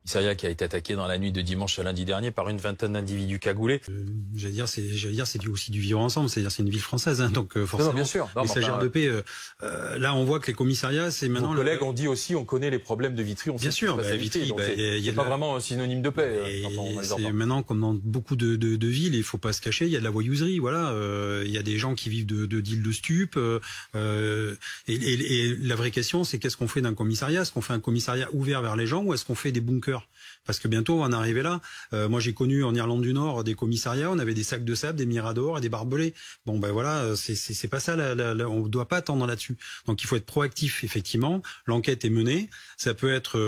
Commissariat qui a été attaqué dans la nuit de dimanche à lundi dernier par une vingtaine d'individus cagoulés. J'allais dire, c'est aussi du vivre ensemble. C'est-à-dire, c'est une ville française, hein, donc forcément. Non, bien sûr. Non, les stagiaires de paix. Là, on voit que les commissariats, c'est maintenant. Vos collègues ont dit aussi, on connaît les problèmes de Vitry. On bien sait sûr, Vitry. Il y a pas vraiment un synonyme de paix. C'est maintenant comme dans beaucoup de villes, il faut pas se cacher. Il y a de la voyouserie, voilà. Il y a des gens qui vivent de deals de stupes. Et la vraie question, c'est qu'est-ce qu'on fait d'un commissariat? Est-ce qu'on fait un commissariat ouvert vers les gens ou est-ce qu'on fait des bunkers? Parce que bientôt on va en arriver là. Moi j'ai connu en Irlande du Nord des commissariats, on avait des sacs de sable, des miradors et des barbelés. Bon ben voilà, c'est pas ça. On ne doit pas attendre là-dessus. Donc il faut être proactif effectivement. L'enquête est menée. Ça peut être,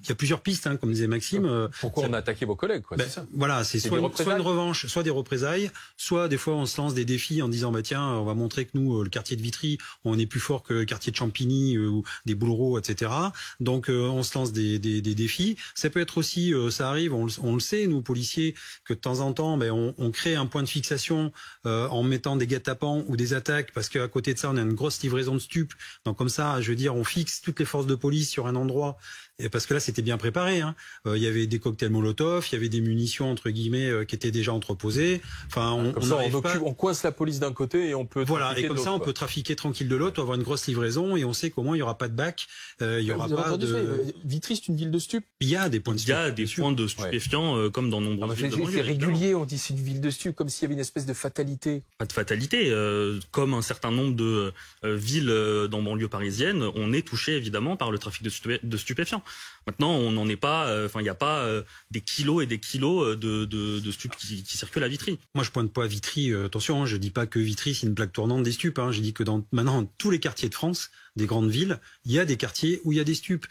il y a plusieurs pistes, hein, comme disait Maxime. Pourquoi on a attaqué vos collègues, quoi? C'est ça. Voilà, c'est soit une revanche, soit des représailles, soit des fois on se lance des défis en disant bah tiens, on va montrer que nous, le quartier de Vitry, on est plus fort que le quartier de Champigny ou des Boulereaux, etc. Donc on se lance des défis. Ça peut être aussi, ça arrive, on le sait, nous policiers, que de temps en temps, on crée un point de fixation en mettant des guet-apens ou des attaques, parce qu'à côté de ça, on a une grosse livraison de stupes. Donc comme ça, je veux dire, on fixe toutes les forces de police sur un endroit. Et parce que là, c'était bien préparé. Hein. Il y avait des cocktails Molotov, il y avait des munitions entre guillemets qui étaient déjà entreposées. Enfin, on coince la police d'un côté et on peut. Voilà, et comme ça, on peut trafiquer tranquille de l'autre, avoir une grosse livraison et on sait comment il y aura pas de bac, il y aura pas de. Vitry, c'est une ville de stupes. Il y a des points de stupes. Il y a des points de stupéfiants comme dans nombreuses villes. C'est régulier, on dit c'est une ville de stupes, comme s'il y avait une espèce de fatalité. Pas de fatalité, comme un certain nombre de villes dans banlieue parisienne, on est touché évidemment par le trafic de stupéfiants. Maintenant, on n'en est pas. Enfin, il n'y a pas des kilos et des kilos de stupes qui circulent à Vitry. Moi, je pointe pas à Vitry. Attention, hein, je dis pas que Vitry c'est une plaque tournante des stupes. Hein, je dis que maintenant tous les quartiers de France, des grandes villes, il y a des quartiers où il y a des stupes.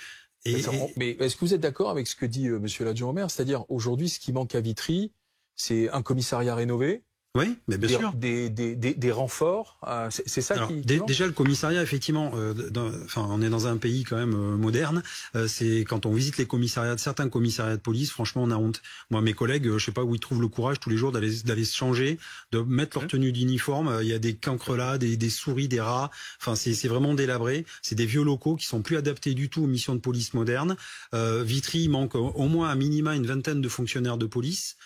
Mais est-ce que vous êtes d'accord avec ce que dit Monsieur l'adjoint au maire? C'est-à-dire aujourd'hui, ce qui manque à Vitry, c'est un commissariat rénové. Oui, mais bien sûr. Des renforts, c'est ça. Alors, déjà le commissariat, effectivement, on est dans un pays quand même moderne. C'est quand on visite les commissariats, certains commissariats de police, franchement, on a honte. Moi, mes collègues, je sais pas où ils trouvent le courage tous les jours d'aller se changer, de mettre leur tenue d'uniforme. Il y a des cancres là, des souris, des rats. Enfin, c'est vraiment délabré. C'est des vieux locaux qui sont plus adaptés du tout aux missions de police modernes. Vitry, il manque au moins à minima une vingtaine de fonctionnaires de police.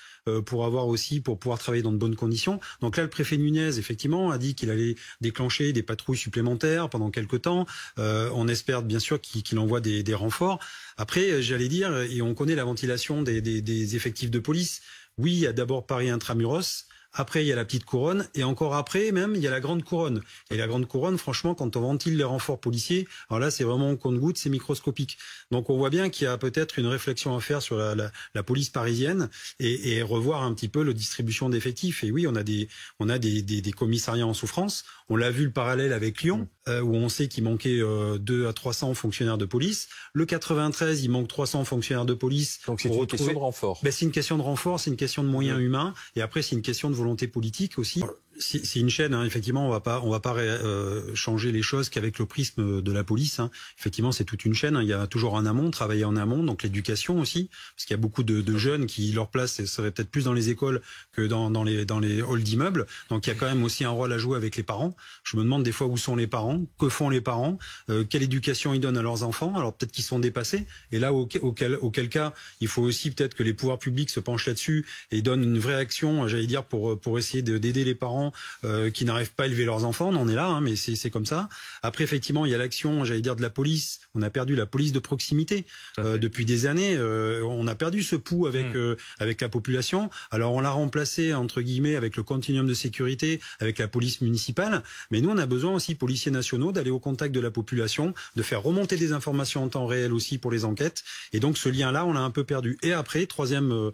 Pour pouvoir travailler dans de bonnes conditions. Donc là, le préfet Nunez, effectivement, a dit qu'il allait déclencher des patrouilles supplémentaires pendant quelques temps. On espère bien sûr qu'il envoie des renforts. Après, j'allais dire, et on connaît la ventilation des effectifs de police. Oui, il y a d'abord Paris Intramuros. Après, il y a la petite couronne, et encore après, même, il y a la grande couronne. Et la grande couronne, franchement, quand on ventile les renforts policiers, alors là, c'est vraiment au compte-gouttes, c'est microscopique. Donc, on voit bien qu'il y a peut-être une réflexion à faire sur la police parisienne et revoir un petit peu la distribution d'effectifs. Et oui, on a des commissariats en souffrance. On l'a vu le parallèle avec Lyon, où on sait qu'il manquait 200 à 300 fonctionnaires de police. Le 93, il manque 300 fonctionnaires de police. Donc, c'est une question de renfort. C'est une question de renfort, c'est une question de moyens humains. Et après, c'est une question de volonté politique aussi. C'est une chaîne, hein. Effectivement, on va pas changer les choses qu'avec le prisme de la police. Hein. Effectivement, c'est toute une chaîne. Hein. Il y a toujours un amont, travailler en amont, donc l'éducation aussi, parce qu'il y a beaucoup de jeunes qui leur place serait peut-être plus dans les écoles que dans les halls d'immeubles. Donc il y a quand même aussi un rôle à jouer avec les parents. Je me demande des fois où sont les parents, que font les parents, quelle éducation ils donnent à leurs enfants. Alors peut-être qu'ils sont dépassés. Et là, auquel cas, il faut aussi peut-être que les pouvoirs publics se penchent là-dessus et donnent une vraie action, j'allais dire, pour essayer d'aider les parents qui n'arrivent pas à élever leurs enfants. On en est là, hein, mais c'est comme ça. Après, effectivement, il y a l'action, j'allais dire, de la police. On a perdu la police de proximité depuis des années. On a perdu ce pouls avec la population. Alors, on l'a remplacé, entre guillemets, avec le continuum de sécurité, avec la police municipale. Mais nous, on a besoin aussi, policiers nationaux, d'aller au contact de la population, de faire remonter des informations en temps réel aussi pour les enquêtes. Et donc, ce lien-là, on l'a un peu perdu. Et après, troisième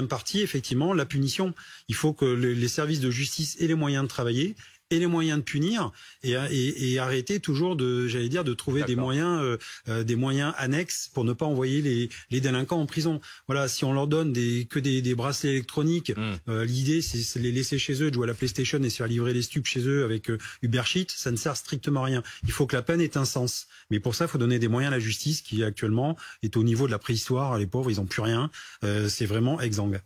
partie, effectivement, la punition. Il faut que les services de justice aient les moyens de travailler et les moyens de punir et arrêter toujours de trouver des moyens annexes pour ne pas envoyer les délinquants en prison. Voilà, si on leur donne que des bracelets électroniques, l'idée c'est les laisser chez eux, de jouer à la PlayStation et se faire livrer les stupes chez eux avec Uber Sheet, ça ne sert strictement à rien. Il faut que la peine ait un sens. Mais pour ça, il faut donner des moyens à la justice qui actuellement est au niveau de la préhistoire. Les pauvres, ils n'ont plus rien. C'est vraiment exsangue.